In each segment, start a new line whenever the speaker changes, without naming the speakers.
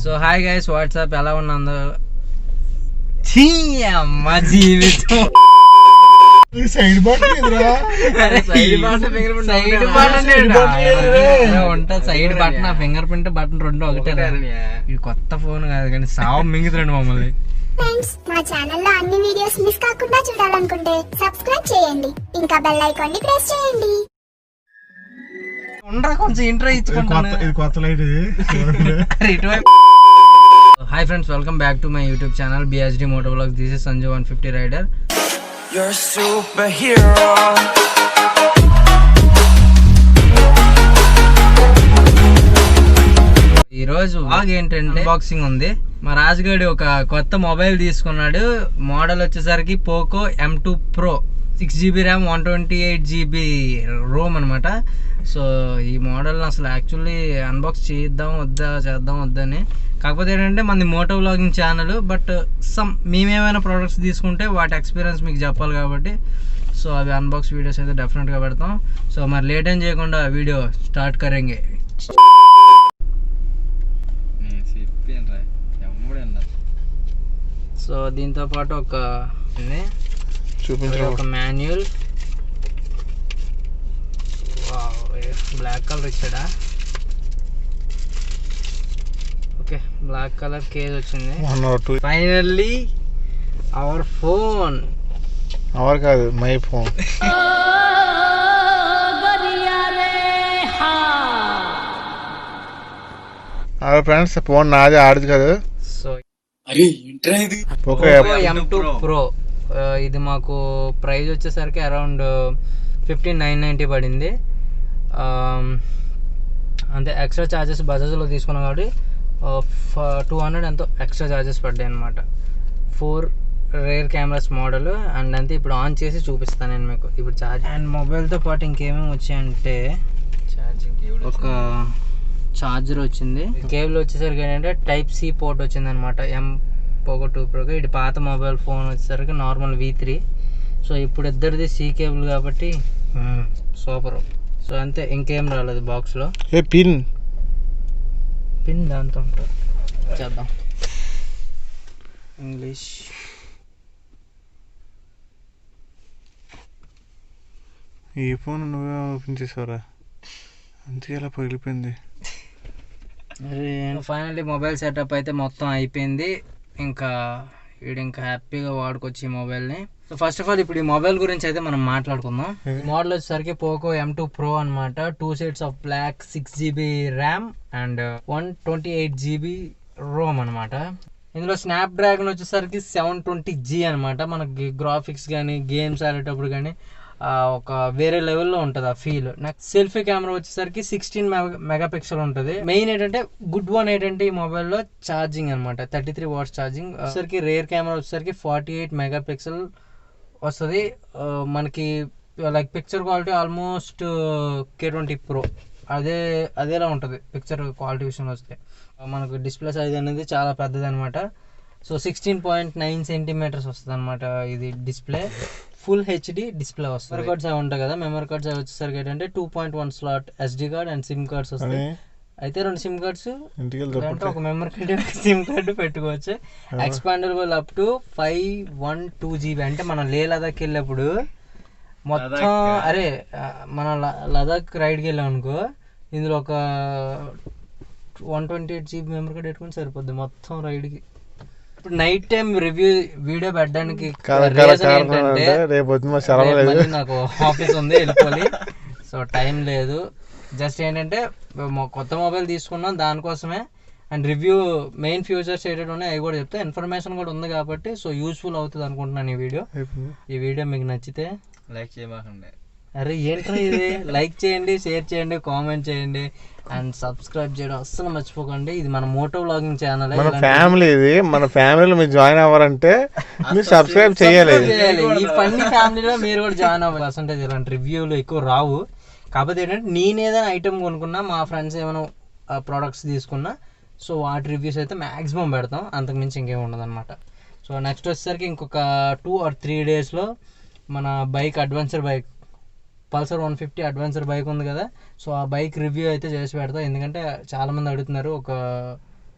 So hi guys WhatsApp ఎలా ఉన్నందో అమ్మ జీవితం
side button
side button finger print button రెండు ఒకటే. ఇది కొత్త ఫోన్ కాదు కానీ సావు మింగుతుందండి మమ్మల్ని.
ఫ్రెండ్స్ మా ఛానల్లో అన్ని వీడియోస్ మిస్ కాకుండా చూడాలనుకుంటే సబ్స్క్రైబ్ చేయండి, ఇంకా బెల్ ఐకాన్ ని ప్రెస్ చేయండి.
ఉండరా కొంచెం ఇంట్రో ఇచ్చుకుంటాను. Hi friends, welcome back to my YouTube channel BSD MOTO VLOGS. This is Sanju 150 rider.
You're a superhero.
ఈ రోజు వ్లాగ్ ఏంటంటే అన్బాక్సింగ్ ఉంది. మా రాజుగాడి ఒక కొత్త మొబైల్ తీసుకున్నాడు. మోడల్ వచ్చేసరికి POCO M2 Pro, 6GB RAM, 128GB ROM అనమాట. సో ఈ మోడల్ అసలు యాక్చువల్లీ అన్బాక్స్ చేద్దాం వద్దని, కాకపోతే ఏంటంటే మనది మోటో వ్లాగింగ్ ఛానల్. బట్ మేమేమైనా ప్రోడక్ట్స్ తీసుకుంటే వాటి ఎక్స్పీరియన్స్ మీకు చెప్పాలి కాబట్టి సో అవి అన్బాక్స్ వీడియోస్ అయితే డెఫినెట్గా పెడతాం. సో మరి లేట్ ఏం చేయకుండా వీడియో స్టార్ట్ కరేంగే. సో దీంతో పాటు ఒక మాన్యువల్, బ్లాక్ కలర్ ఇచ్చాడా? ఓకే, బ్లాక్ కలర్ కేజ్ వచ్చింది. ఫైనల్లీ అవర్ ఫోన్,
అవర్ కాదు మై ఫోన్. అరే ఫ్రెండ్స్, ఫోన్ నాది, ఆడదు కదా.
సో
POCO
M2 Pro ఇది మాకు ప్రైస్ వచ్చేసరికి అరౌండ్ 15,990 పడింది. అంతే, ఎక్స్ట్రా ఛార్జెస్ బజాజ్లో తీసుకున్నాం కాబట్టి 200 ఎంతో ఎక్స్ట్రా ఛార్జెస్ పడ్డాయి అనమాట. 4 రేర్ కెమెరాస్ మోడల్ అండ్ అంతే. ఇప్పుడు ఆన్ చేసి చూపిస్తాను నేను మీకు ఇప్పుడు ఛార్జ్. అండ్ మొబైల్తో పాటు ఇంకేమేమి వచ్చాయంటే ఒక ఛార్జర్ వచ్చింది, కేబుల్ వచ్చేసరికి ఏంటంటే Type-C పోర్ట్ వచ్చింది అనమాట POCO 2 Proకి. ఇది పాత మొబైల్ ఫోన్ వచ్చేసరికి నార్మల్ V3. సో ఇప్పుడు ఇద్దరిది C కేబుల్ కాబట్టి సూపర్. సో అంతే, ఇంకేం రాలేదు బాక్స్లో. పిన్ దాంతో ఉంటుంది, చేద్దాం. ఇంగ్లీష్
ఈ ఫోన్ నువ్వే ఓపెన్ చేసావురా, అంతే ఇలా పగిలిపోయింది.
ఫైనల్లీ మొబైల్ సెటప్ అయితే మొత్తం అయిపోయింది. ఇంకా హ్యాపీగా వాడుకోవచ్చు ఈ మొబైల్ని. సో ఫస్ట్ ఆఫ్ ఆల్ ఇప్పుడు ఈ మొబైల్ గురించి అయితే మనం మాట్లాడుకుందాం. మోడల్ వచ్చేసరికి POCO M2 Pro అనమాట. 2 sets of black, 6GB RAM and 128GB ROM అనమాట. ఇందులో స్నాప్డ్రాగన్ వచ్చేసరికి 720G అనమాట. మనకి గ్రాఫిక్స్ కానీ గేమ్స్ ఆడేటప్పుడు కానీ ఒక వేరే లెవెల్లో ఉంటుంది ఆ ఫీల్. నాకు సెల్ఫీ కెమెరా వచ్చేసరికి 16 మెగాపిక్సెల్ ఉంటుంది. మెయిన్ ఏంటంటే గుడ్ వన్ ఏంటంటే ఈ మొబైల్లో ఛార్జింగ్ అనమాట, 33 వాట్స్ ఛార్జింగ్. వచ్చేసరికి రేర్ కెమెరా వచ్చేసరికి 48 మెగాపిక్సెల్ వస్తుంది. మనకి like picture quality almost K20 Pro అదేలా ఉంటుంది పిక్చర్ క్వాలిటీ విషయంలో వస్తే. మనకు డిస్ప్లే సైజ్ అనేది చాలా పెద్దది అనమాట. సో 16.9 సెంటీమీటర్స్ వస్తుంది అనమాట ఇది డిస్ప్లే. ఫుల్ HD డిస్ప్లే వస్తుంది. మెమరీ కార్డ్స్ అవి ఉంటాయి కదా, మెమరీ కార్డ్స్ అవి వచ్చేసరికి ఏంటంటే 2.1 slot SD card and SIM cards వస్తాయి. అయితే 2 సిమ్ కార్డ్స్ అంటే ఒక మెమరీ కార్డ్ సిమ్ కార్డు పెట్టుకోవచ్చు. Expandable up to 512GB. అంటే మనం లదాఖ్ వెళ్ళినప్పుడు మొత్తం మన లదాఖ్ రైడ్కి వెళ్ళాం అనుకో, ఇందులో ఒక 128GB మెమరీ కార్డ్ పెట్టుకుని సరిపోద్ది మొత్తం రైడ్కి. ఇప్పుడు నైట్ టైం రివ్యూ వీడియో పెట్టడానికి నాకు ఆఫీస్ ఉంది, వెళ్ళిపోవాలి. సో టైం లేదు. జస్ట్ ఏంటంటే కొత్త మొబైల్ తీసుకున్నాం దానికోసమే. అండ్ రివ్యూ మెయిన్ ఫ్యూచర్స్ ఏదైతే ఉన్నాయి అవి కూడా చెప్తే, ఇన్ఫర్మేషన్ కూడా ఉంది కాబట్టి సో యూస్ఫుల్ అవుతుంది అనుకుంటున్నాను ఈ వీడియో మీకు నచ్చితే
లైక్ చేయమాకండి.
అరే ఏంట్రా ఇది, లైక్ చేయండి, షేర్ చేయండి, కామెంట్ చేయండి అండ్ సబ్స్క్రైబ్ చేయడం అస్సలు మర్చిపోకండి. ఇది మన మోటో వ్లాగింగ్ ఛానల్,
మన ఫ్యామిలీ. ఇది మన ఫ్యామిలీలో మీరు జాయిన్ అవ్వాలంటే మీరు సబ్స్క్రైబ్ చేయాలి.
ఈ ఫన్నీ ఫ్యామిలీలో మీరు కూడా జాయిన్ అవ్వాలి. పర్సెంటేజ్ ఇలాంటి రివ్యూలు ఎక్కువ రావు. కాకపోతే ఏంటంటే నేను ఏదైనా ఐటమ్ కొనుక్కున్నా, మా ఫ్రెండ్స్ ఏమైనా ప్రోడక్ట్స్ తీసుకున్నా, సో వాటి రివ్యూస్ అయితే మ్యాక్సిమం పెడతాం, అంతకుమించి ఇంకేం ఉండదు అనమాట. సో నెక్స్ట్ వచ్చేసరికి ఇంకొక 2 or 3 డేస్లో మన bike adventure bike Pulsar 150 adventure bike ఉంది కదా, సో ఆ బైక్ రివ్యూ అయితే చేసి పెడతా. ఎందుకంటే చాలామంది అడుగుతున్నారు, ఒక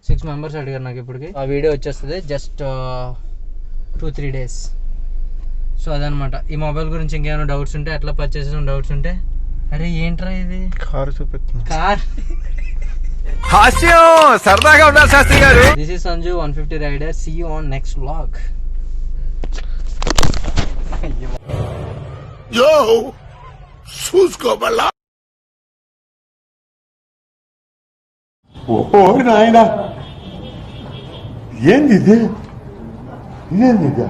6 మెంబర్స్ అడిగారు నాకు ఇప్పటికి. ఆ వీడియో వచ్చేస్తుంది జస్ట్ 2-3 days. సో అదనమాట. ఈ మొబైల్ గురించి ఇంకేమైనా డౌట్స్ ఉంటే, ఎట్లా పర్చేస్ చేసిన డౌట్స్ ఉంటే, అరే ఏంట్రా ఇది
కారు చూపిస్తుంది.
కార్.
హాస్యం సరదాగా ఉండాలి శాస్త్రి గారు.
This is Sanju 150 rider. See you on next vlog.
యో చూసుకోబల్లా.
ఓ నాయనా ఏంది ఇది? ఇదేంది ఇది?